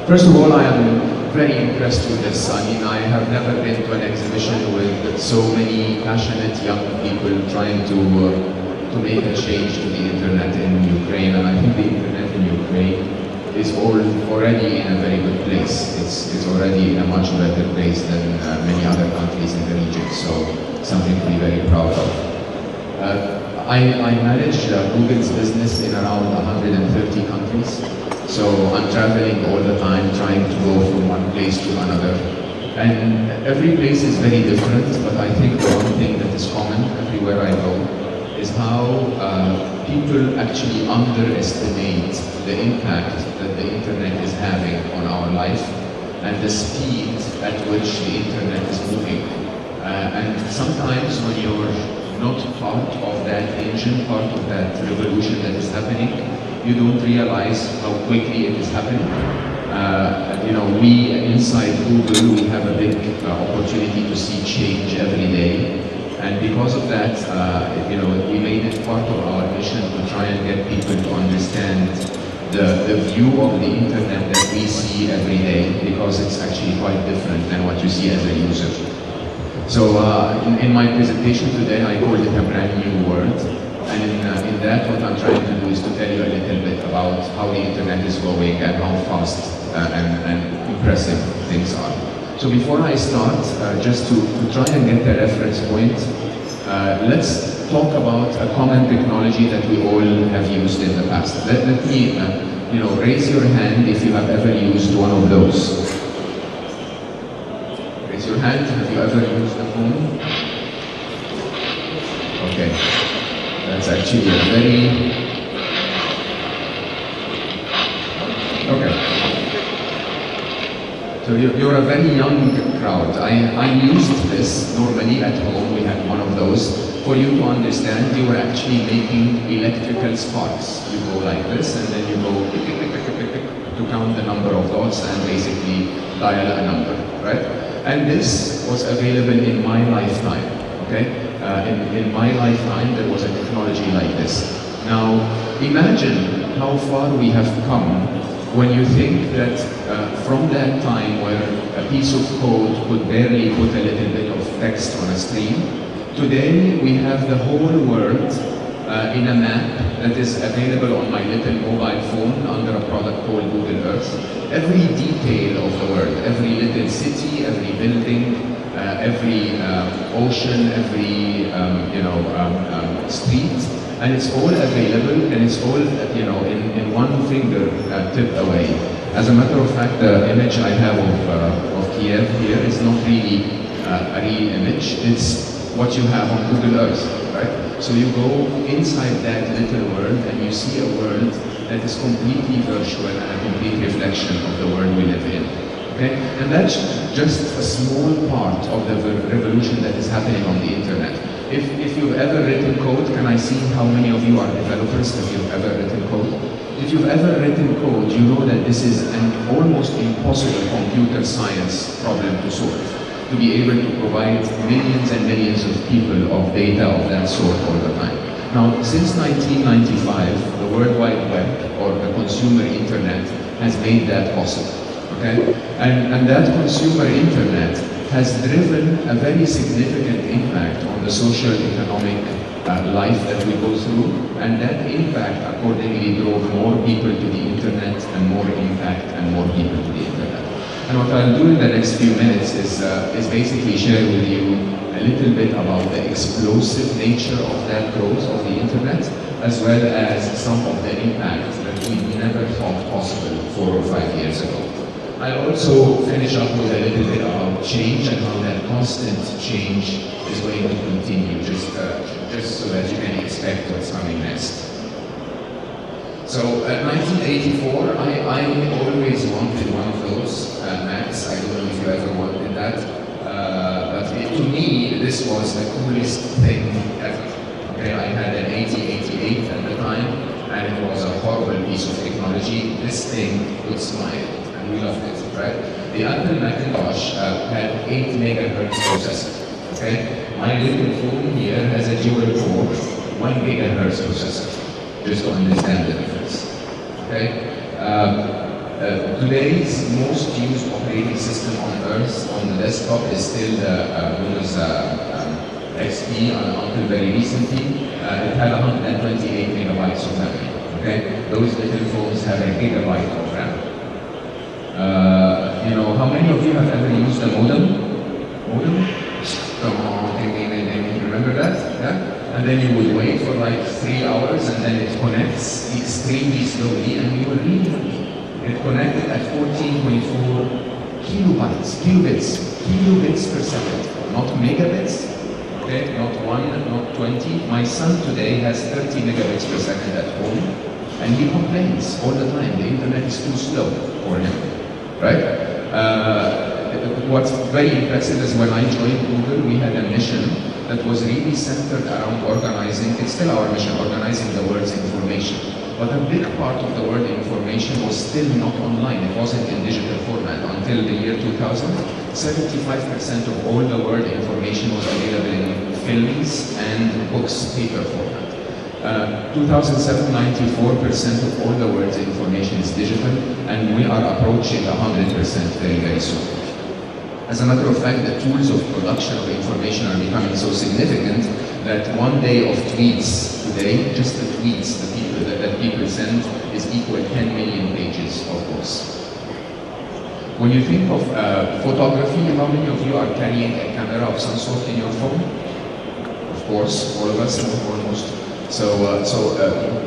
First of all, I am very impressed with this. I mean, I have never been to an exhibition with so many passionate young people trying to make a change to the internet in Ukraine, and I think the internet in Ukraine is already in a very good place. It's already in a much better place than many other countries in the region, so something to be very proud of. I manage Google's business in around 130 countries. So I'm traveling all the time, trying to go from one place to another. And every place is very different, but I think the one thing that is common everywhere I go is how people actually underestimate the impact that the internet is having on our life and the speed at which the internet is moving. And sometimes when you're not part of that engine, part of that revolution that is happening, you don't realize how quickly it is happening. You know, we inside Google, we have a big opportunity to see change every day. And because of that, you know, we made it part of our mission to try and get people to understand the view of the internet that we see every day, because it's actually quite different than what you see as a user. So in my presentation today, I called it a brand new world. And in that, what I'm trying to do is to tell you a little bit about how the internet is going and how fast and impressive things are. So before I start, just to try and get a reference point, let's talk about a common technology that we all have used in the past. Let me, you know, raise your hand if you have ever used one of those. Raise your hand, have you ever used a phone? Okay. That's actually a very... Okay. So you're a very young crowd. I used this normally at home. We had one of those. For you to understand, you were actually making electrical sparks. You go like this, and then you go tick, tick, tick, tick, tick, tick, to count the number of dots and basically dial a number, right? And this was available in my lifetime, okay? In my lifetime, there was a technology like this. Now, imagine how far we have come when you think that from that time where a piece of code could barely put a little bit of text on a screen, today we have the whole world in a map that is available on my little mobile phone under a product called Google Earth. Every detail of the world, every little city, every building, every ocean, every street, and it's all available, and it's all in one finger tip away. As a matter of fact, the image I have of Kiev here is not really a real image. It's what you have on Google Earth, right? So you go inside that little world, and you see a world that is completely virtual and a complete reflection of the world we live in. Okay? And that's just a small part of the revolution that is happening on the internet. If you've ever written code, can I see how many of you are developers? Have you ever written code? If you've ever written code, you know that this is an almost impossible computer science problem to solve. To be able to provide millions and millions of people of data of that sort all the time. Now, since 1995, the World Wide Web, or the consumer internet, has made that possible. Okay? And that consumer internet has driven a very significant impact on the social economic life that we go through, and that impact accordingly drove more people to the internet and more impact and more people to the internet. And what I'll do in the next few minutes is basically share with you a little bit about the explosive nature of that growth of the internet, as well as some of the impact that we never thought possible 4 or 5 years ago. I'll also finish up with a little bit about change and how that constant change is going to continue, just so that you can expect what's coming next. So, 1984, I always wanted one of those Macs. I don't know if you ever wanted that, but to me, this was the coolest thing ever. Okay, I had an 8088 at the time, and it was a horrible piece of technology. This thing could smile. We loved it, right? The Apple Macintosh had 8 megahertz processor, okay? My little phone here has a dual-core 1 gigahertz processor, just to understand the difference, okay? Today's most used operating system on Earth on the desktop is still Windows XP until very recently. It had 128 megabytes of memory. Okay, those little phones have a gigabyte of RAM. You know, how many of you have ever used a modem? Modem? Come on, remember that? Yeah? And then you would wait for like 3 hours and then it connects extremely slowly and we were really happy. It connected at 14.4 kilobits per second, not megabits, okay, not 1, not 20. My son today has 30 megabits per second at home and he complains all the time, the internet is too slow for him, right? What's very impressive is when I joined Google, we had a mission that was really centered around organizing, it's still our mission, organizing the world's information. But a big part of the world information was still not online. It wasn't in digital format until the year 2000. 75% of all the world information was available in films and books, paper format. 2007, 94% of all the world's information is digital, and we are approaching 100% very, very soon. As a matter of fact, the tools of production of information are becoming so significant that one day of tweets today, just the tweets that people send, is equal to 10 million pages of books. When you think of photography, how many of you are carrying a camera of some sort in your phone? Of course, all of us, almost. So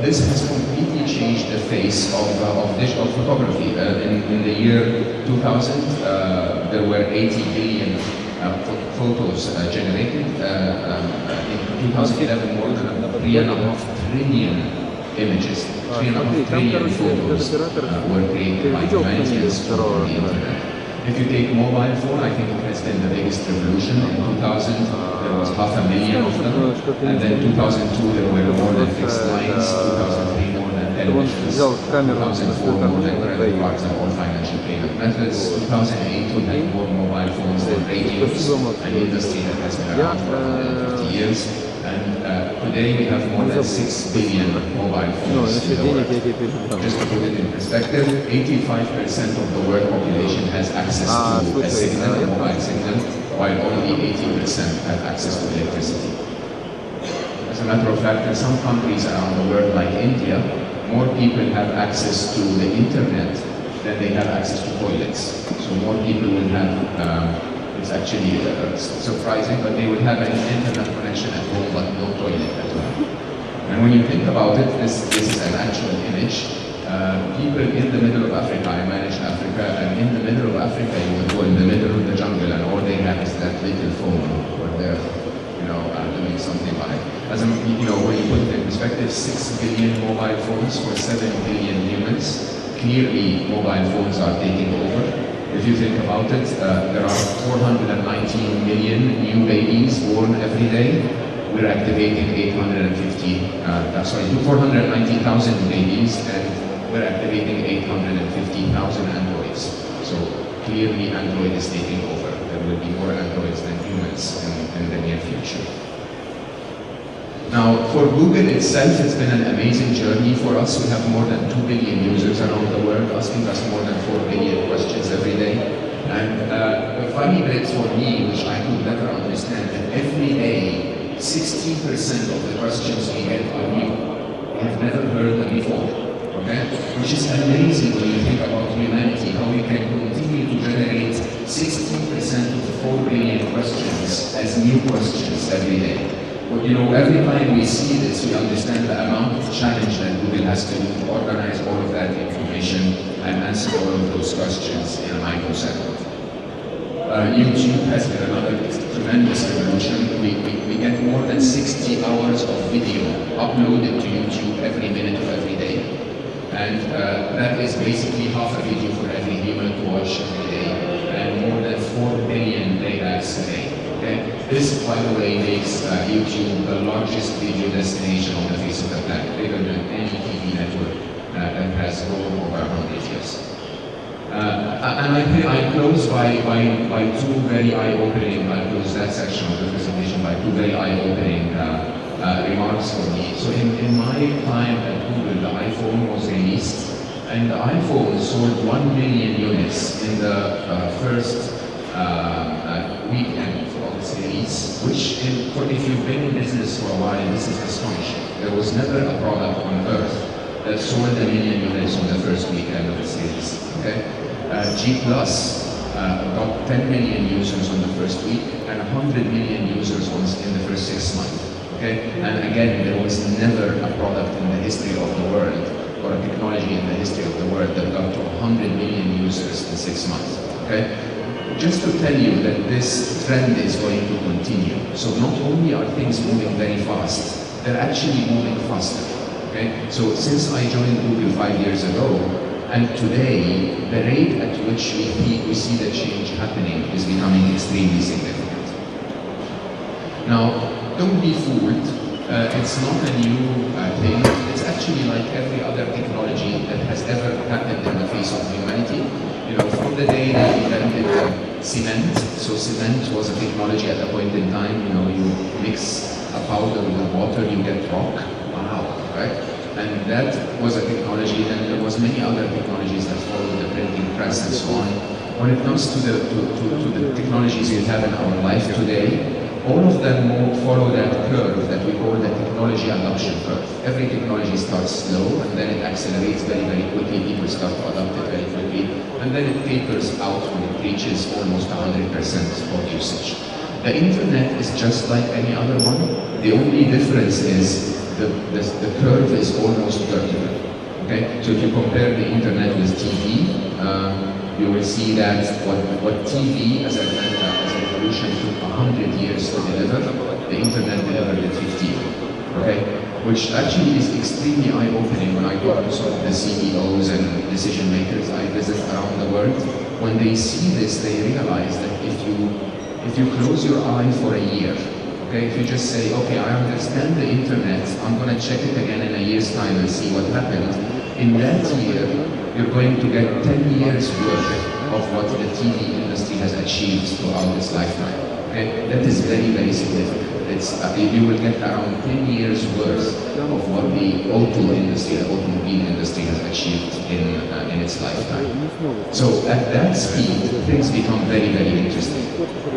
this has completely changed the face of digital photography. In the year 2000, there were 80 billion photos generated. In 2011, more than 3.5 trillion images, 3.5 trillion photos were created by humanity on the internet. If you take mobile phone, I think it has been the biggest revolution. In 2000, there was 500,000 of them, and then 2002 there were more than fixed lines, 2003 more than televisions, 2004 more than credit cards and all financial payment methods, 2008 we had more mobile phones than radios, an industry that has been around for 150 years. And today we have more than 6 billion mobile phones in the world. Just to put it in perspective, 85% of the world population has access to a signal, a mobile signal, while only 80% have access to electricity. As a matter of fact, in some countries around the world, like India, more people have access to the internet than they have access to toilets. So more people will have it's actually surprising, but they will have an internet connection at home, but no toilet at home. And when you think about it, this is an actual image. People in the middle of Africa, I manage Africa, and in the middle of Africa, you would go in the middle of the jungle, and all they have is that little phone, or they're, doing something by it. As when you put it in perspective, 6 billion mobile phones for 7 billion humans. Clearly, mobile phones are taking over. If you think about it, there are 419 million new babies born every day. We're activating 490,000 babies, and we're activating 850,000 androids. So clearly Android is taking over. There will be more androids than humans in the near future. Now, for Google itself, it's been an amazing journey for us. We have more than 2 billion users around the world asking us more than 4 billion questions every day. And the funny bit for me, which I could never understand, that every day, 60% of the questions we get are new. We have never heard them before, okay? Which is amazing when you think about humanity, how we can continue to generate 60% of the 4 billion questions as new questions every day. But every time we see this, we understand the amount of challenge that Google has to do to organize all of that information and answer all of those questions in a microsecond. YouTube has been another tremendous revolution. We get more than 60 hours of video uploaded to YouTube every minute of every day. And that is basically half a video for every human to watch every day, and more than 4 billion playbacks a day. Okay? This, by the way, makes YouTube the largest video destination on the face of the planet, bigger than any TV network that has grown over 100 years. And I close by two very eye-opening, I close that section of the presentation by two very eye-opening remarks for me. So in my time at Google, the iPhone was released, And the iPhone sold 1 million units in the first weekend of its release, which, if you've been in business for a while, this is astonishing. There was never a product on earth that sold 1 million units on the first weekend of its release. Okay? G Plus got 10 million users on the first week and 100 million users in the first 6 months. Okay? And again, there was never a product in the history of the world or a technology in the history of the world that got to 100 million users in 6 months. Okay? Just to tell you that this trend is going to continue. So not only are things moving very fast, they're actually moving faster. Okay? So since I joined Google 5 years ago, and today, the rate at which we see the change happening is becoming extremely significant. Now, don't be fooled. It's not a new thing. It's actually like every other technology that has ever happened in the face of humanity. You know, from the day they invented cement, so cement was a technology at a point in time. You know, you mix a powder with water, you get rock. Wow, right? And that was a technology. Then there was many other technologies that followed, the printing press and so on. When it comes to the technologies we have in our life today, all of them follow that curve that we call the technology adoption curve. Every technology starts slow and then it accelerates very, very quickly. People start to adopt it very quickly. And then it tapers out when it reaches almost 100% of usage. The internet is just like any other one. The only difference is the curve is almost vertical. Okay? So if you compare the internet with TV, you will see that what TV as a revolution took 100 years to deliver, the internet delivered in 15. Okay? Which actually is extremely eye-opening when I talk to some of the CEOs and decision makers I visit around the world. When they see this, they realize that if you close your eye for a year, okay, if you just say, okay, I understand the internet, I'm going to check it again in a year's time and see what happened. In that year, you're going to get 10 years worth of what the TV industry has achieved throughout its lifetime. Okay? That is very, very significant. You will get around 10 years worth of what the auto industry, the automobile industry has achieved in its lifetime. So at that speed, things become very, very interesting.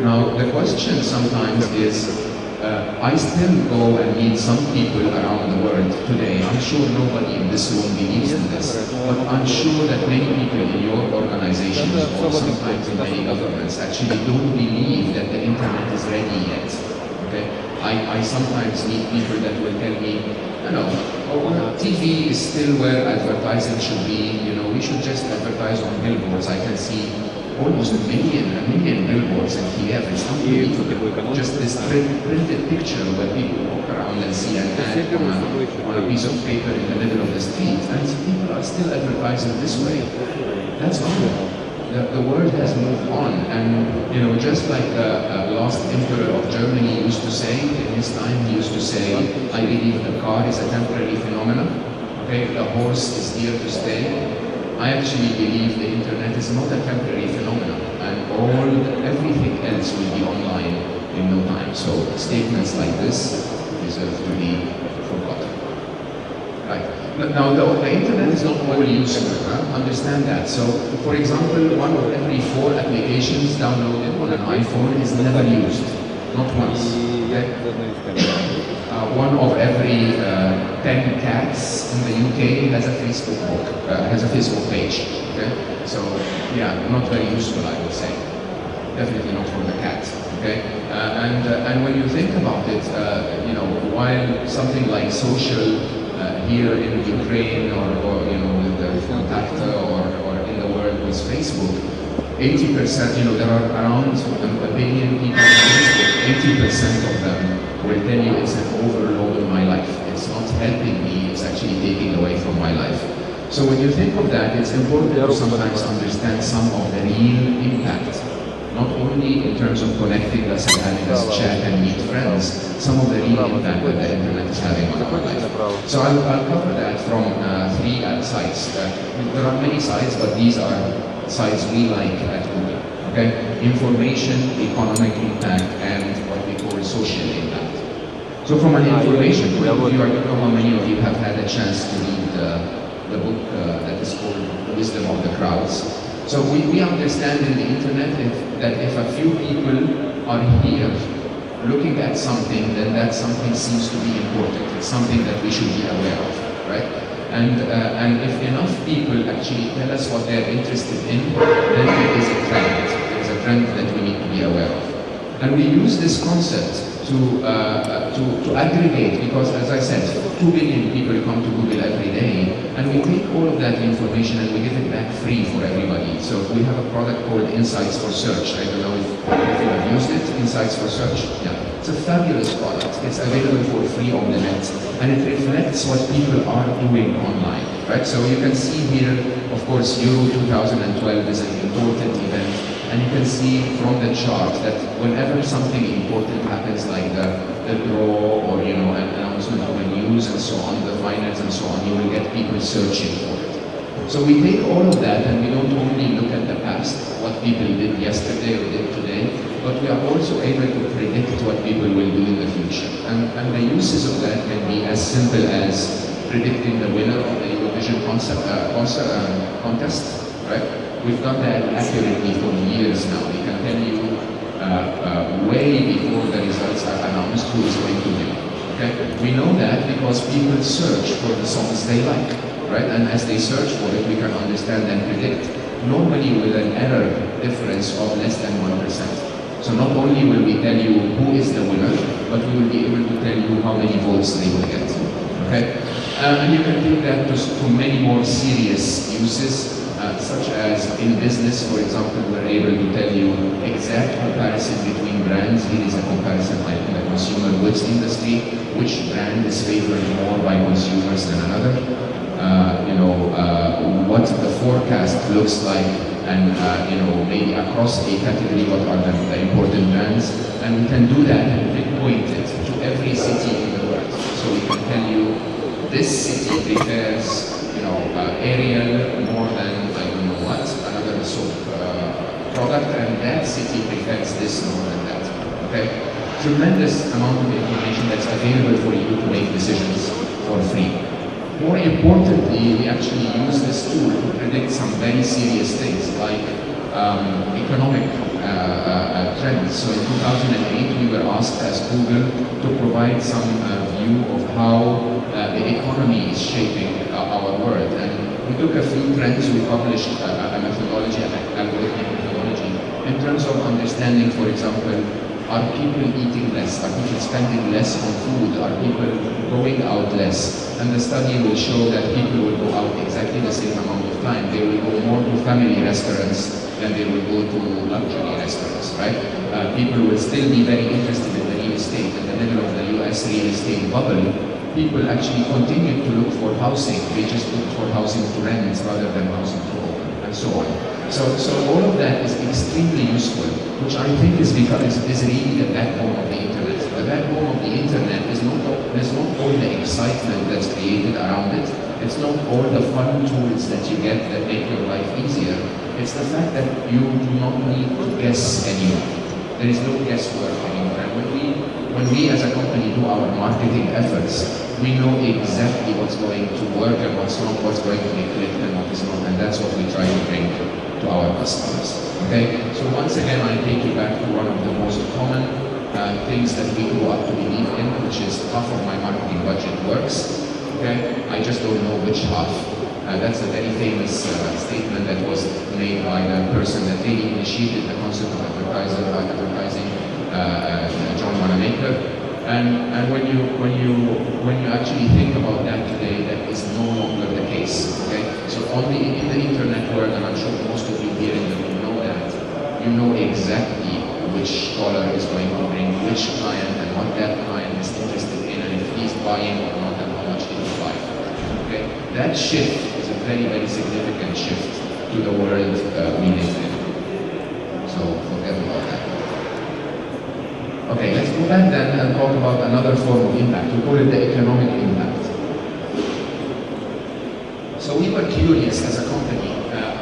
Now, the question sometimes is, I still go and meet some people around the world today. I'm sure nobody in this room believes in this, but I'm sure that many people in your organizations or sometimes in many governments actually don't believe that the internet is ready yet. Okay? I sometimes meet people that will tell me, TV is still where advertising should be. You know, we should just advertise on billboards. I can see almost a million billboards in Kiev. It's unbelievable. Just this printed picture where people walk around and see an ad on a piece of paper in the middle of the street, and people are still advertising this way. That's wrong. The world has moved on, and just like the last emperor of Germany used to say, in his time he used to say, I believe the car is a temporary phenomenon. Okay, the horse is here to stay. I actually believe the internet is not a temporary phenomenon, and everything else will be online in no time. So statements like this deserve to be forgotten. Right. Now, the internet is not all useful. Understand that. So, for example, 1 of every 4 applications downloaded on an iPhone is never used, not once. Okay? 1 of every 10 cats in the UK has a Facebook page. Okay? So, yeah, not very useful, I would say. Definitely not for the cat. Okay? And when you think about it, while something like social here in Ukraine or with the Contacta or in the world with Facebook, 80%, there are around a billion people on Facebook. 80% of them will tell you it's an overload on my life. It's not helping me, it's actually taking away from my life. So when you think of that, it's important to sometimes understand some of the real impact. Not only in terms of connecting us and having us chat and meet friends, some of the real impact that the internet is having on our life. So I'll cover that from 3 sides. There are many sides, but these are sides we like at Google. Okay? Information, economic impact, and what we call social impact. So from an information point of view, I don't know how many of you have had a chance to read the book that is called The Wisdom of the Crowds. So we understand in the internet that if a few people are here looking at something, then that something seems to be important. It's something that we should be aware of, right? And if enough people actually tell us what they're interested in, then there is a trend. There is a trend that we need to be aware of. And we use this concept to aggregate, because as I said, 2 billion people come to Google every day, and we take all of that information and we give it back free for everybody. So we have a product called Insights for Search. I don't know if you have used it, Insights for Search. Yeah. It's a fabulous product. It's available for free on the net, and it reflects what people are doing online, right? So you can see here, of course, Euro 2012 is an important event, and you can see from the chart that whenever something important happens, like the draw or an announcement of the news and so on, the finance and so on, you will get people searching for it. So we take all of that and we don't only look at the past, what people did yesterday or did today, but we are also able to predict what people will do in the future. And the uses of that can be as simple as predicting the winner of the Eurovision contest, right? We've done that accurately for years now. We can tell you way before the results are announced who is going to win. Okay? We know that because people search for the songs they like, right? And as they search for it, we can understand and predict, normally with an error difference of less than 1%. So not only will we tell you who is the winner, but we will be able to tell you how many votes they will get. Okay? And you can take that to many more serious uses, such as in business, for example, we're able to tell you exact comparison between brands. Here is a comparison like in the consumer goods industry, which brand is favored more by consumers than another. What the forecast looks like, and maybe across a category, what are the important brands, and we can do that and pinpoint it to every city in the world. So we can tell you this city prefers Ariel more than I don't know what, another soap product, and that city prefers this more than that. Okay, tremendous amount of information that's available for you to make decisions for free. More importantly, we actually use this tool to predict some very serious things like economic trends. So in 2008, we were asked as Google to provide some view of how the economy is shaping our world. And we took a few trends, we published a methodology, an algorithmic methodology, in terms of understanding, for example, are people eating less? Are people spending less on food? Are people going out less? And the study will show that people will go out exactly the same amount of time. They will go more to family restaurants than they will go to luxury restaurants, right? People will still be very interested in the real estate. In the middle of the US real estate bubble, people actually continue to look for housing. They just look for housing to rent rather than housing to own, and so on. So all of that is extremely useful, which I think is really the backbone of the internet. The backbone of the internet is not all the excitement that's created around it. It's not all the fun tools that you get that make your life easier. It's the fact that you do not need to guess anymore. There is no guesswork anymore. And when we as a company do our marketing efforts, we know exactly what's going to work and what's not, what's going to be clicked and what is not, and that's what we try to bring to our customers. Okay, so once again, I take you back to one of the most common things that we grew up to believe in, which is half of my marketing budget works. Okay, I just don't know which half. That's a very famous statement that was made by the person that really initiated the concept of advertising, John Wanamaker. And when you actually think about that today, that is no longer the case. Okay, so only in the internet world, and I'm sure most of you here in the room know that, you know exactly which dollar is going to bring which client and what that client is interested in, and if he's buying or not, and how much he will buy. Okay, that shift is a very, very significant shift to the world we live in. So forget about that. Okay, let's go back then and talk about another form of impact. We call it the economic impact. So we were curious as a company,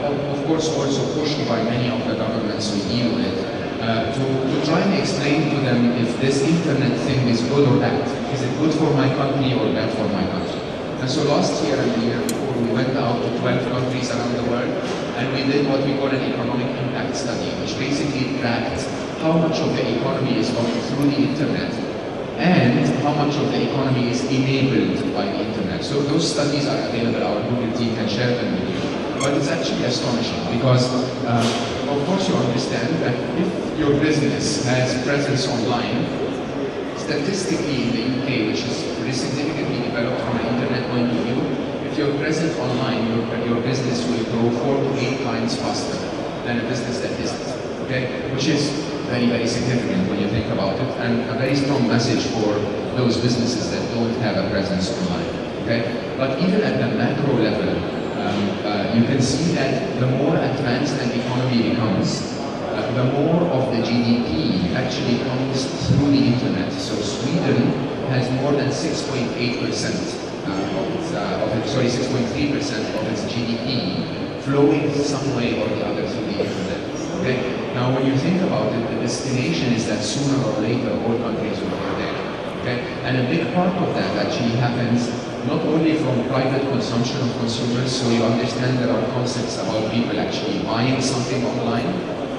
of course also pushed by many of the governments we deal with, to try and explain to them if this internet thing is good or bad. Is it good for my country or bad for my country? And so last year and the year before, we went out to 12 countries around the world, and we did what we call an economic impact study, which basically tracked how much of the economy is going through the internet and how much of the economy is enabled by the internet. So those studies are available, our Google team can share them with you. But it's actually astonishing because, of course, you understand that if your business has presence online, statistically in the UK, which is pretty significantly developed from an internet point of view, if you're present online, your business will grow 4 to 8 times faster than a business that isn't, okay? Which is very, very significant when you think about it, and a very strong message for those businesses that don't have a presence online, okay? But even at the macro level, you can see that the more advanced an economy becomes, the more of the GDP actually comes through the internet. So Sweden has more than 6.8% sorry, 6.3% of its GDP flowing some way or the other through the internet. Okay? Now, when you think about it, the destination is that sooner or later all countries will go there. Okay? And a big part of that actually happens not only from private consumption of consumers, so you understand there are concepts about people actually buying something online,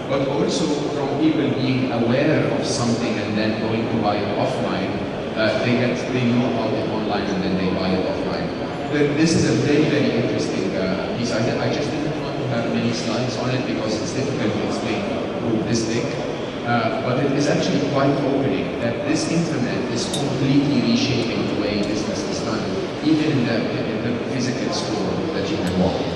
but also from people being aware of something and then going to buy it offline. They know about it online and then they buy it offline. This is a very, very interesting piece. I just didn't want to have many slides on it because it's difficult to explain to this big. But it is actually quite opening that this internet is completely reshaping the way business is done, even in the physical store that you can walk into.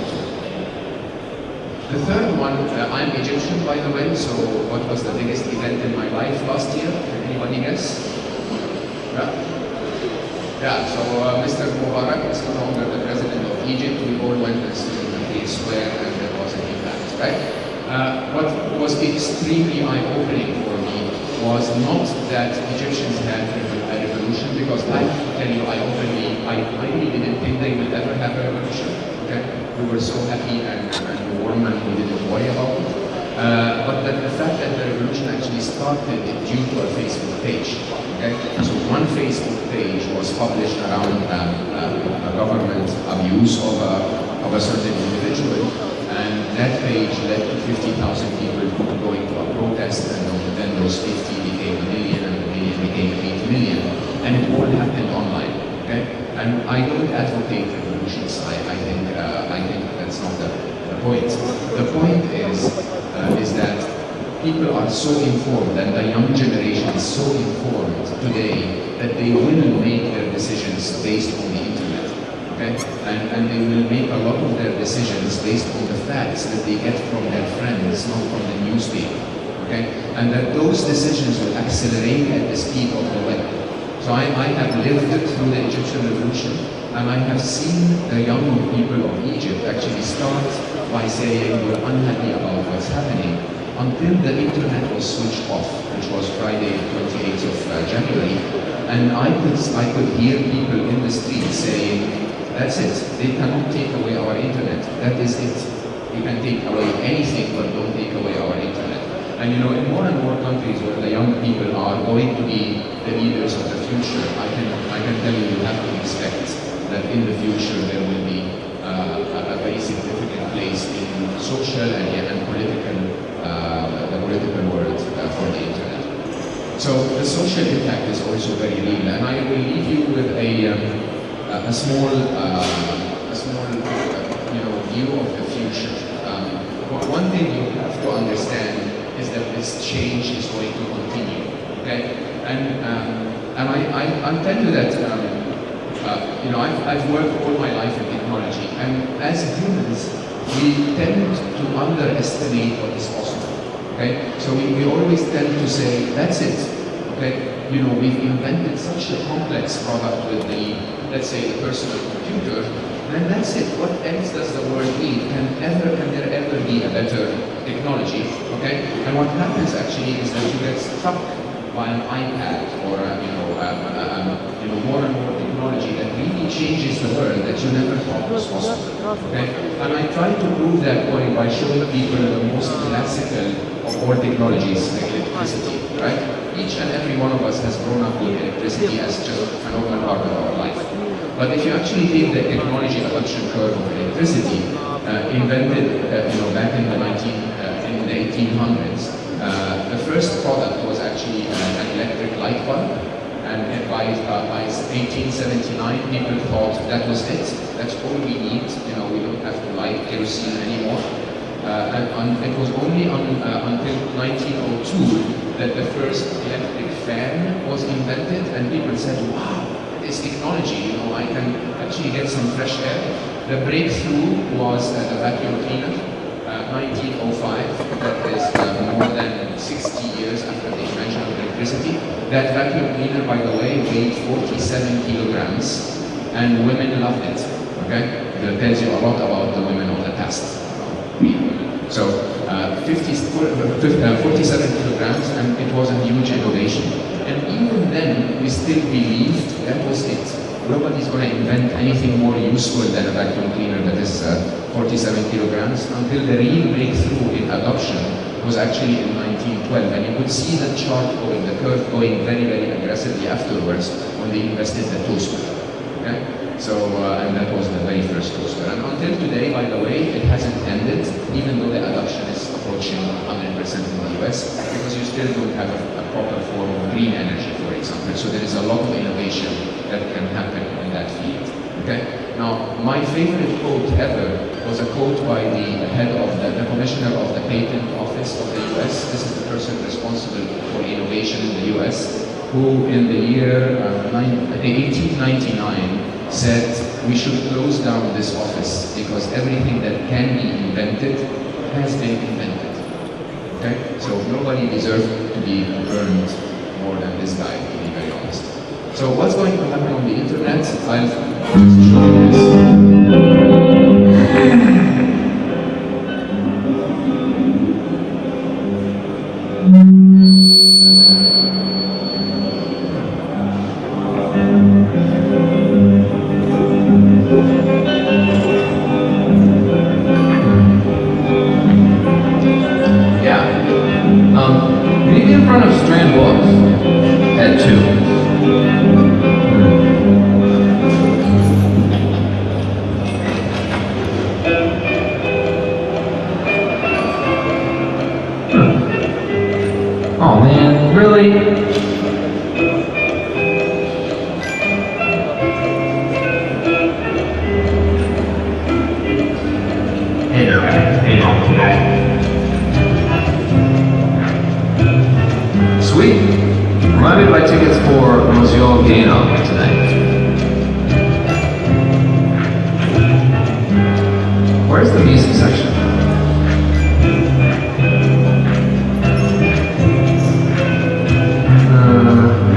The third one, I'm Egyptian, by the way, so what was the biggest event in my life last year? Anybody guess? Yeah, so Mr. Mubarak is no longer the president of Egypt. We all went and stood in the Tahrir Square and there was an impact, right? What was extremely eye-opening for me was not that Egyptians had a revolution, because I tell you, I really didn't think they would ever have a revolution. Okay? We were so happy and warm and we didn't worry about it. But the fact that the revolution actually started due to a Facebook page. Okay? So one Facebook page was published around a government abuse of a certain individual, and that page led to 50,000 people going to a protest, and then those 50 became a million, and the million became 8 million, and it all happened online. Okay? And I don't advocate revolutions. I think that's not the point. The point is that people are so informed, and the young generation is so informed today that they will make their decisions based on the internet, okay? And they will make a lot of their decisions based on the facts that they get from their friends, not from the newspaper, okay? And that those decisions will accelerate at the speed of the web. So I have lived through the Egyptian revolution, and I have seen the young people of Egypt actually start by saying we're unhappy about what's happening, until the internet was switched off, which was Friday, 28th of January, and I could hear people in the street saying, that's it, they cannot take away our internet, that is it. You can take away anything, but don't take away our internet. And you know, in more and more countries where the young people are going to be the leaders of the future, I can tell you, you have to expect that in the future there will be a very significant place in social and political world for the internet. So the social impact is also very real, and I will leave you with a small view of the future. One thing you have to understand is that this change is going to continue. Okay, and I'll tell you that I've worked all my life in technology, and as humans we tend to underestimate what is possible. Okay? So we always tend to say, that's it. Okay? You know, we've invented such a complex product with the, let's say, the personal computer, and that's it. What else does the world need? Can there ever be a better technology? Okay? And what happens actually is that you get struck by an iPad or more and more technology that really changes the world that you never thought was possible. Okay? And I try to prove that point by showing people the most classical of all technologies, like electricity, right? Each and every one of us has grown up with electricity as just a normal part of our life. But if you actually take the technology adoption curve of electricity, invented back in the 1800s, the first product was actually an electric light bulb, and by 1879 people thought that was it, that's all we need, we don't have to light kerosene anymore. And it was only until 1902 that the first electric fan was invented, and people said, wow, this technology, I can actually get some fresh air. The breakthrough was the vacuum cleaner, 1905, that is more than 60 years after the invention of electricity. That vacuum cleaner, by the way, weighed 47 kilograms, and women loved it, okay? That tells you a lot about the women of the past. So 47 kilograms, and it was a huge innovation. And even then, we still believed that was it. Nobody's going to invent anything more useful than a vacuum cleaner that is 47 kilograms, until the real breakthrough in adoption was actually in 1912. And you could see the chart going, the curve going very, very aggressively afterwards when they invested the toaster. Okay? So, and that was the very first toaster. And until today, by the way, it hasn't ended, even though the adoption is approaching 100% in the US, because you still don't have a proper form of green energy, for example. So there is a lot of innovation that can happen in that field. Okay? Now, my favorite quote ever was a quote by the head of the commissioner of the patent office of the US. This is the person responsible for innovation in the US, who in the year 1899 said we should close down this office because everything that can be invented has been invented. Okay? So nobody deserved to be burned more than this guy, to be very honest. So what's going to happen on the internet? I'll show you this. Oh man, really? Hey there, guys. Hey, home today. Sweet. Remind me to buy tickets for Monsieur Gano tonight. Where's the music section?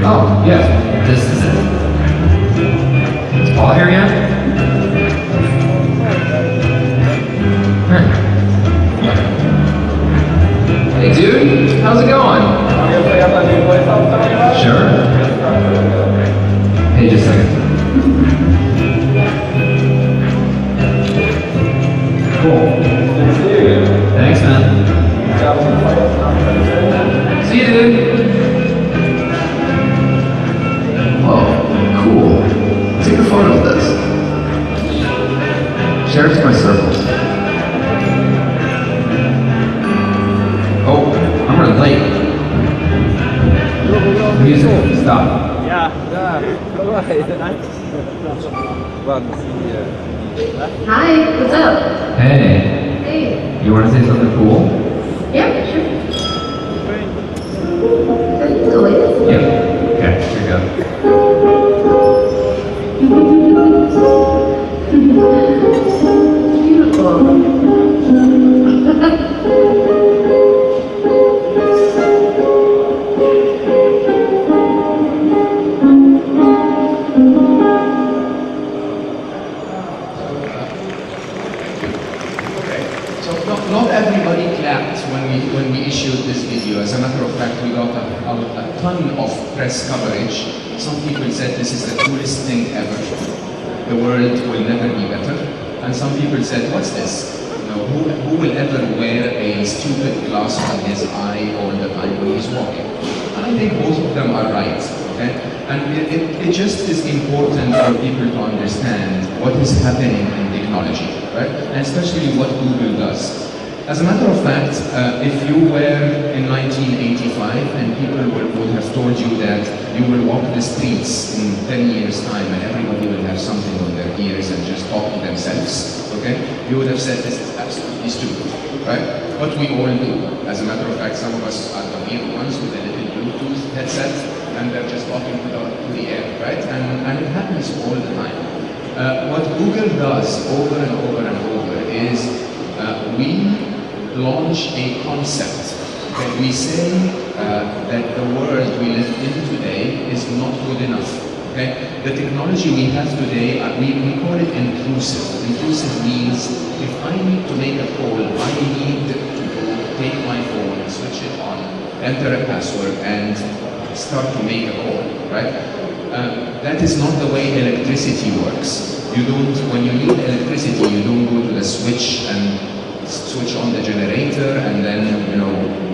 Oh, yeah, this is it. Is Paul here yet? Hey dude, how's it going? Sure. Hey, just a second. Cool. Thanks, man. See you, dude. Oh, cool. Take a photo of this. Share it to my circles. Oh, I'm running late. Music, stop. Ja, Hi, what's up? Hey, Hey. you want to say something cool? Yeah, sure. So you do it. Yeah. Okay, here you go. Beautiful. Not everybody clapped when we issued this video. As a matter of fact, we got a ton of press coverage. Some people said this is the coolest thing ever. The world will never be better. And some people said, what's this? Who will ever wear a stupid glass on his eye all the time when he's walking? And I think both of them are right. Okay? And it just is important for people to understand what is happening in technology, right? And especially what Google does. As a matter of fact, if you were in 1985 and people would have told you that you will walk the streets in 10 years' time and everybody will have something on their ears and just talk to themselves, okay? You would have said this is absolutely stupid, right? But we all do. As a matter of fact, some of us are the weird ones with a little Bluetooth headset and they're just talking to the air, right? And it happens all the time. What Google does over and over and over is we launch a concept. Okay? We say that the world we live in today is not good enough. Okay? The technology we have today, we call it intrusive. Intrusive means if I need to make a call, I need to take my phone, switch it on, enter a password, and start to make a call, right? That is not the way electricity works. You don't, when you need electricity, you don't go to the switch and switch on the generator and then,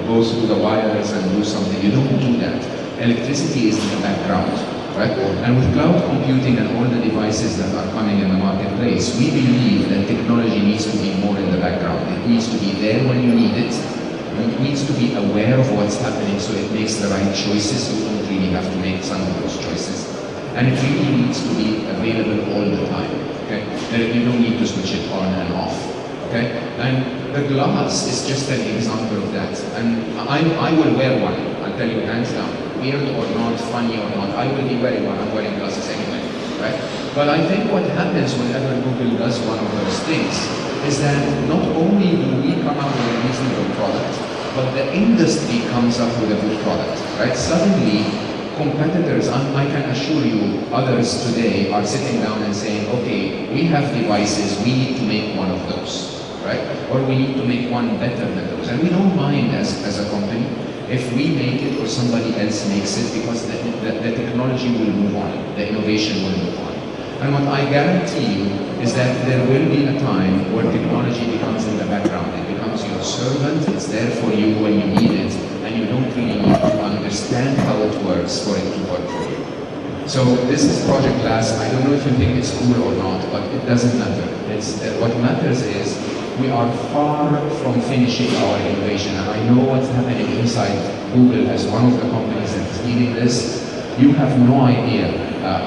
go through the wires and do something. You don't do that. Electricity is in the background, right? And with cloud computing and all the devices that are coming in the marketplace, we believe that technology needs to be more in the background. It needs to be there when you need it. It needs to be aware of what's happening so it makes the right choices. You don't really have to make some of those choices. And it really needs to be available all the time, okay? You don't need to switch it on and off. Okay? And the glass is just an example of that. And I will wear one, I'll tell you hands down. Weird or not, funny or not, I will be wearing one. I'm wearing glasses anyway, right? But I think what happens whenever Google does one of those things is that not only do we come up with a reasonable product, but the industry comes up with a good product, right? Suddenly, competitors, I can assure you, others today are sitting down and saying, okay, we have devices, we need to make one of those. Right? Or we need to make one better than those. And we don't mind as a company if we make it or somebody else makes it because the technology will move on, the innovation will move on. And what I guarantee you is that there will be a time where technology becomes in the background. It becomes your servant, it's there for you when you need it, and you don't really need to understand how it works for it to work for you. So this is Project Glass. I don't know if you think it's cool or not, but it doesn't matter. What matters is we are far from finishing our innovation. And I know what's happening inside Google as one of the companies that is leading this. You have no idea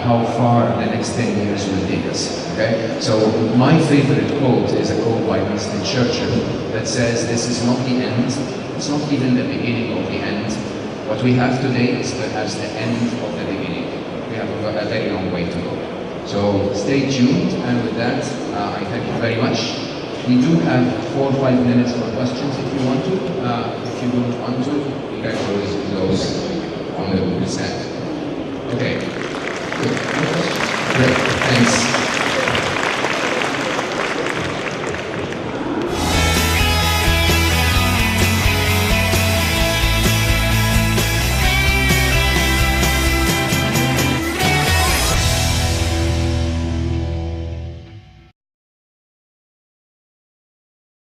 how far the next 10 years will take us, okay? So my favorite quote is a quote by Winston Churchill that says, this is not the end, it's not even the beginning of the end. What we have today is perhaps the end of the beginning. We have a very long way to go. So stay tuned, and with that, I thank you very much. We do have 4 or 5 minutes for questions if you want to. If you don't want to, you can always